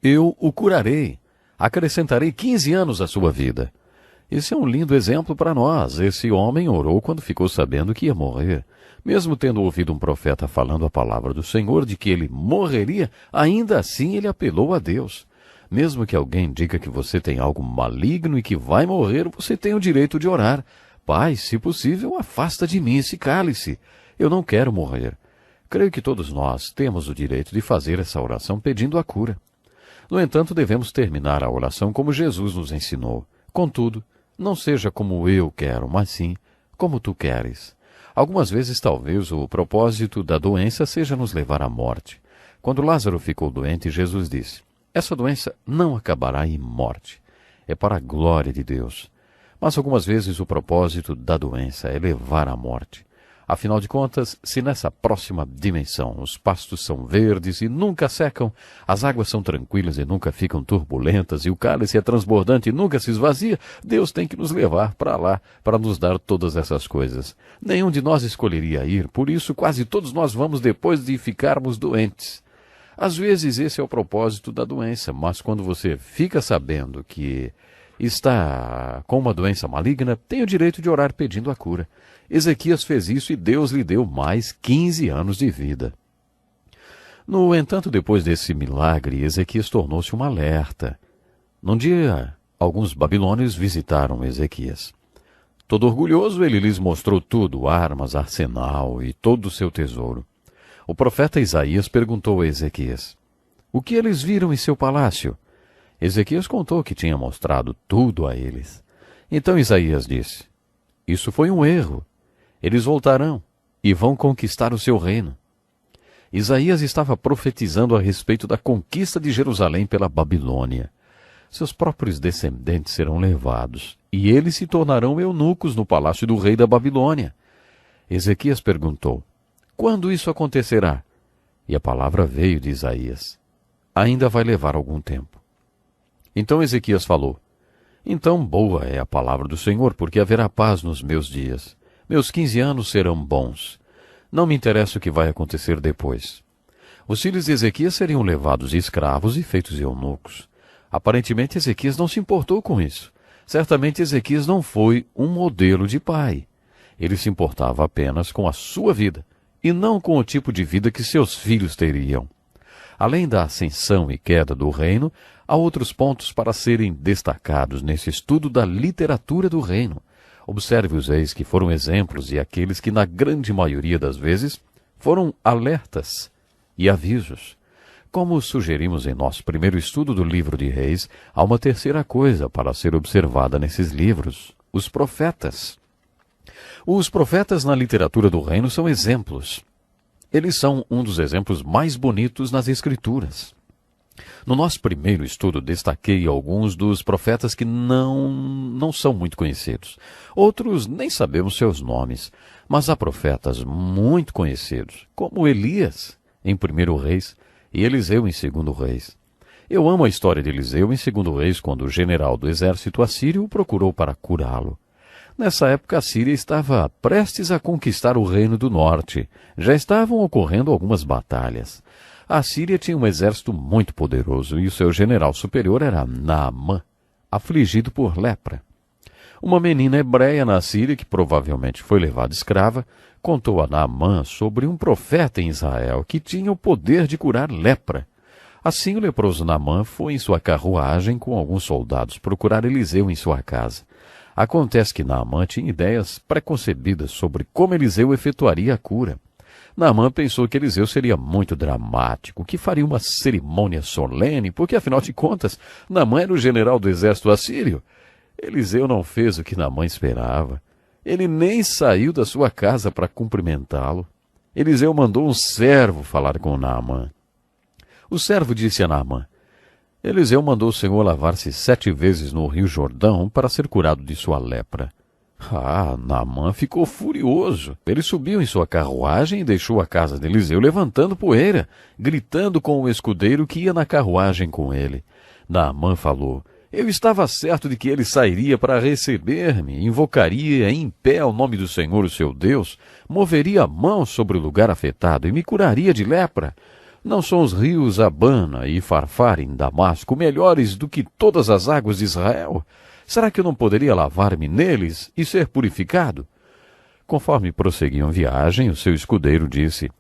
Eu o curarei. Acrescentarei 15 anos à sua vida. Esse é um lindo exemplo para nós. Esse homem orou quando ficou sabendo que ia morrer. Mesmo tendo ouvido um profeta falando a palavra do Senhor de que ele morreria, ainda assim ele apelou a Deus. Mesmo que alguém diga que você tem algo maligno e que vai morrer, você tem o direito de orar. Pai, se possível, afasta de mim esse cálice. Eu não quero morrer. Creio que todos nós temos o direito de fazer essa oração pedindo a cura. No entanto, devemos terminar a oração como Jesus nos ensinou. Contudo, não seja como eu quero, mas sim como tu queres. Algumas vezes, talvez, o propósito da doença seja nos levar à morte. Quando Lázaro ficou doente, Jesus disse: "Essa doença não acabará em morte. É para a glória de Deus." Mas algumas vezes o propósito da doença é levar à morte. Afinal de contas, se nessa próxima dimensão os pastos são verdes e nunca secam, as águas são tranquilas e nunca ficam turbulentas, e o cálice é transbordante e nunca se esvazia, Deus tem que nos levar para lá para nos dar todas essas coisas. Nenhum de nós escolheria ir, por isso quase todos nós vamos depois de ficarmos doentes. Às vezes esse é o propósito da doença, mas quando você fica sabendo que está com uma doença maligna, tem o direito de orar pedindo a cura. Ezequias fez isso e Deus lhe deu mais 15 anos de vida. No entanto, depois desse milagre, Ezequias tornou-se um alerta. Num dia, alguns babilônios visitaram Ezequias. Todo orgulhoso, ele lhes mostrou tudo, armas, arsenal e todo o seu tesouro. O profeta Isaías perguntou a Ezequias: "O que eles viram em seu palácio?" Ezequias contou que tinha mostrado tudo a eles. Então Isaías disse: "Isso foi um erro. Eles voltarão e vão conquistar o seu reino." Isaías estava profetizando a respeito da conquista de Jerusalém pela Babilônia. Seus próprios descendentes serão levados, e eles se tornarão eunucos no palácio do rei da Babilônia. Ezequias perguntou: "Quando isso acontecerá?" E a palavra veio de Isaías: "Ainda vai levar algum tempo." Então Ezequias falou: "Então boa é a palavra do Senhor, porque haverá paz nos meus dias. Meus 15 anos serão bons. Não me interessa o que vai acontecer depois." Os filhos de Ezequias seriam levados escravos e feitos eunucos. Aparentemente Ezequias não se importou com isso. Certamente Ezequias não foi um modelo de pai. Ele se importava apenas com a sua vida, e não com o tipo de vida que seus filhos teriam. Além da ascensão e queda do reino, há outros pontos para serem destacados nesse estudo da literatura do reino. Observe os reis que foram exemplos e aqueles que, na grande maioria das vezes, foram alertas e avisos. Como sugerimos em nosso primeiro estudo do livro de Reis, há uma terceira coisa para ser observada nesses livros: os profetas. Os profetas na literatura do reino são exemplos. Eles são um dos exemplos mais bonitos nas Escrituras. No nosso primeiro estudo, destaquei alguns dos profetas que não são muito conhecidos. Outros nem sabemos seus nomes, mas há profetas muito conhecidos, como Elias, em 1 Reis, e Eliseu, em 2 Reis. Eu amo a história de Eliseu em 2 Reis, quando o general do exército assírio o procurou para curá-lo. Nessa época, a Síria estava prestes a conquistar o reino do norte. Já estavam ocorrendo algumas batalhas. A Síria tinha um exército muito poderoso e o seu general superior era Naamã, afligido por lepra. Uma menina hebreia na Síria, que provavelmente foi levada escrava, contou a Naamã sobre um profeta em Israel que tinha o poder de curar lepra. Assim o leproso Naamã foi em sua carruagem com alguns soldados procurar Eliseu em sua casa. Acontece que Naamã tinha ideias preconcebidas sobre como Eliseu efetuaria a cura. Naamã pensou que Eliseu seria muito dramático, que faria uma cerimônia solene, porque, afinal de contas, Naamã era o general do exército assírio. Eliseu não fez o que Naamã esperava. Ele nem saiu da sua casa para cumprimentá-lo. Eliseu mandou um servo falar com Naamã. O servo disse a Naamã: Eliseu mandou o Senhor lavar-se 7 vezes no rio Jordão para ser curado de sua lepra. Naamã ficou furioso. Ele subiu em sua carruagem e deixou a casa de Eliseu levantando poeira, gritando com o escudeiro que ia na carruagem com ele. Naamã falou: Eu estava certo de que ele sairia para receber-me, invocaria em pé o nome do Senhor, o seu Deus, moveria a mão sobre o lugar afetado e me curaria de lepra. Não são os rios Abana e Farfar em Damasco melhores do que todas as águas de Israel? Será que eu não poderia lavar-me neles e ser purificado? Conforme prosseguiam viagem, o seu escudeiro disse: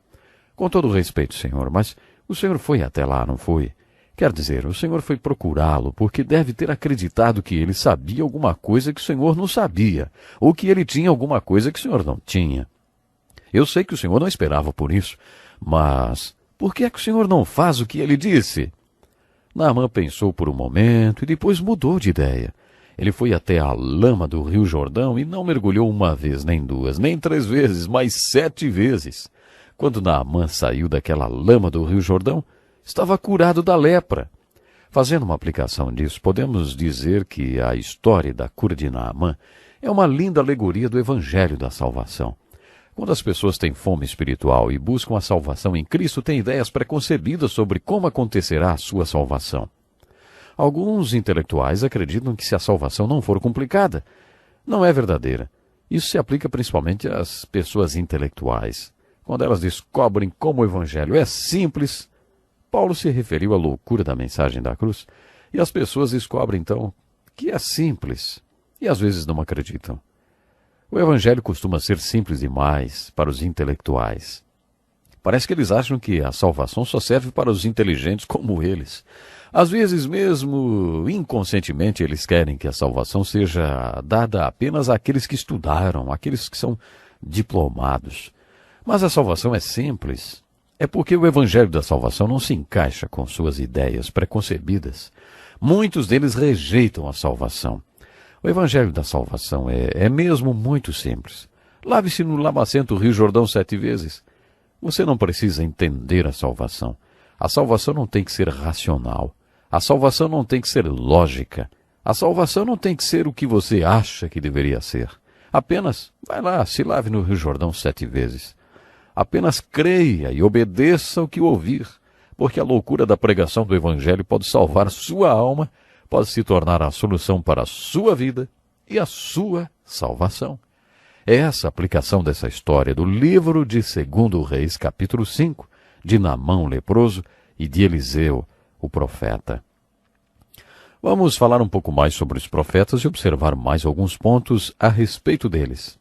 Com todo respeito, senhor, mas o senhor foi até lá, não foi? Quer dizer, o senhor foi procurá-lo porque deve ter acreditado que ele sabia alguma coisa que o senhor não sabia, ou que ele tinha alguma coisa que o senhor não tinha. Eu sei que o senhor não esperava por isso, mas por que é que o senhor não faz o que ele disse? Naamã pensou por um momento e depois mudou de ideia. Ele foi até a lama do rio Jordão e não mergulhou 1 vez, nem 2, nem 3 vezes, mas 7 vezes. Quando Naamã saiu daquela lama do rio Jordão, estava curado da lepra. Fazendo uma aplicação disso, podemos dizer que a história da cura de Naamã é uma linda alegoria do Evangelho da salvação. Quando as pessoas têm fome espiritual e buscam a salvação em Cristo, têm ideias preconcebidas sobre como acontecerá a sua salvação. Alguns intelectuais acreditam que se a salvação não for complicada, não é verdadeira. Isso se aplica principalmente às pessoas intelectuais. Quando elas descobrem como o Evangelho é simples, Paulo se referiu à loucura da mensagem da cruz, e as pessoas descobrem então que é simples, e às vezes não acreditam. O Evangelho costuma ser simples demais para os intelectuais. Parece que eles acham que a salvação só serve para os inteligentes como eles. Às vezes, mesmo inconscientemente, eles querem que a salvação seja dada apenas àqueles que estudaram, àqueles que são diplomados. Mas a salvação é simples. É porque o Evangelho da salvação não se encaixa com suas ideias preconcebidas. Muitos deles rejeitam a salvação. O Evangelho da salvação é mesmo muito simples. Lave-se no lamacento Rio Jordão 7 vezes. Você não precisa entender a salvação. A salvação não tem que ser racional. A salvação não tem que ser lógica. A salvação não tem que ser o que você acha que deveria ser. Apenas, vai lá, se lave no Rio Jordão 7 vezes. Apenas creia e obedeça o que ouvir, porque a loucura da pregação do Evangelho pode salvar sua alma, pode se tornar a solução para a sua vida e a sua salvação. É essa a aplicação dessa história do livro de 2 Reis, capítulo 5, de Naamã o leproso e de Eliseu, o profeta. Vamos falar um pouco mais sobre os profetas e observar mais alguns pontos a respeito deles.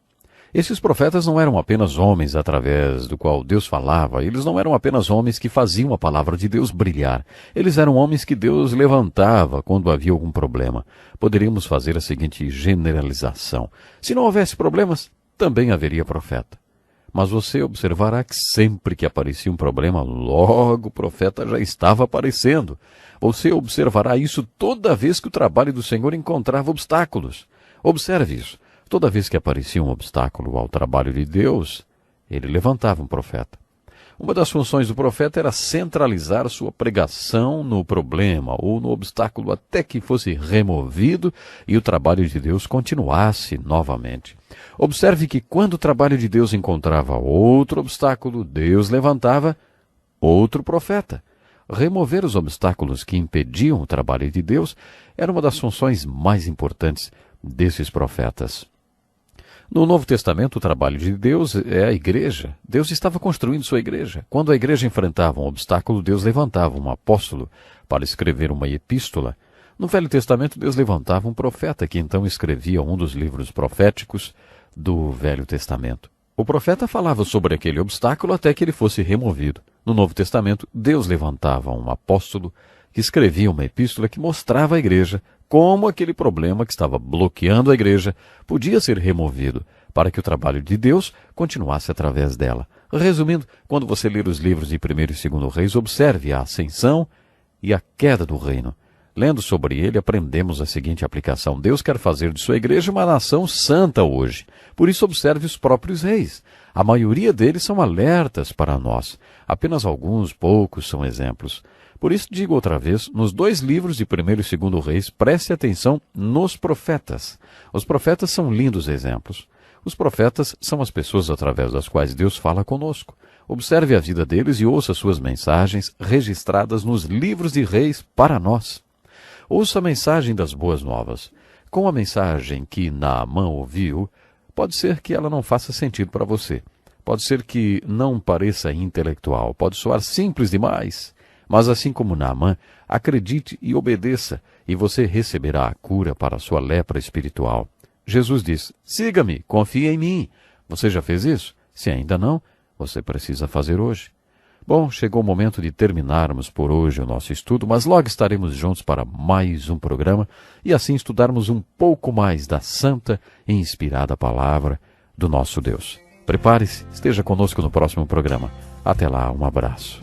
Esses profetas não eram apenas homens através do qual Deus falava, eles não eram apenas homens que faziam a palavra de Deus brilhar. Eles eram homens que Deus levantava quando havia algum problema. Poderíamos fazer a seguinte generalização: se não houvesse problemas, também haveria profeta. Mas você observará que sempre que aparecia um problema, logo o profeta já estava aparecendo. Você observará isso toda vez que o trabalho do Senhor encontrava obstáculos. Observe isso. Toda vez que aparecia um obstáculo ao trabalho de Deus, ele levantava um profeta. Uma das funções do profeta era centralizar sua pregação no problema ou no obstáculo até que fosse removido e o trabalho de Deus continuasse novamente. Observe que quando o trabalho de Deus encontrava outro obstáculo, Deus levantava outro profeta. Remover os obstáculos que impediam o trabalho de Deus era uma das funções mais importantes desses profetas. No Novo Testamento, o trabalho de Deus é a igreja. Deus estava construindo sua igreja. Quando a igreja enfrentava um obstáculo, Deus levantava um apóstolo para escrever uma epístola. No Velho Testamento, Deus levantava um profeta que então escrevia um dos livros proféticos do Velho Testamento. O profeta falava sobre aquele obstáculo até que ele fosse removido. No Novo Testamento, Deus levantava um apóstolo que escrevia uma epístola que mostrava à igreja como aquele problema que estava bloqueando a igreja podia ser removido, para que o trabalho de Deus continuasse através dela. Resumindo, quando você ler os livros de 1º e 2º Reis, observe a ascensão e a queda do reino. Lendo sobre ele, aprendemos a seguinte aplicação: Deus quer fazer de sua igreja uma nação santa hoje. Por isso, observe os próprios reis. A maioria deles são alertas para nós. Apenas alguns poucos são exemplos. Por isso, digo outra vez, nos 2 livros de 1º e 2º Reis, preste atenção nos profetas. Os profetas são lindos exemplos. Os profetas são as pessoas através das quais Deus fala conosco. Observe a vida deles e ouça suas mensagens registradas nos livros de reis para nós. Ouça a mensagem das boas novas. Com a mensagem que Naamã ouviu, pode ser que ela não faça sentido para você. Pode ser que não pareça intelectual, pode soar simples demais. Mas assim como Naamã, acredite e obedeça, e você receberá a cura para a sua lepra espiritual. Jesus diz: siga-me, confie em mim. Você já fez isso? Se ainda não, você precisa fazer hoje. Bom, chegou o momento de terminarmos por hoje o nosso estudo, mas logo estaremos juntos para mais um programa e assim estudarmos um pouco mais da santa e inspirada palavra do nosso Deus. Prepare-se, esteja conosco no próximo programa. Até lá, um abraço.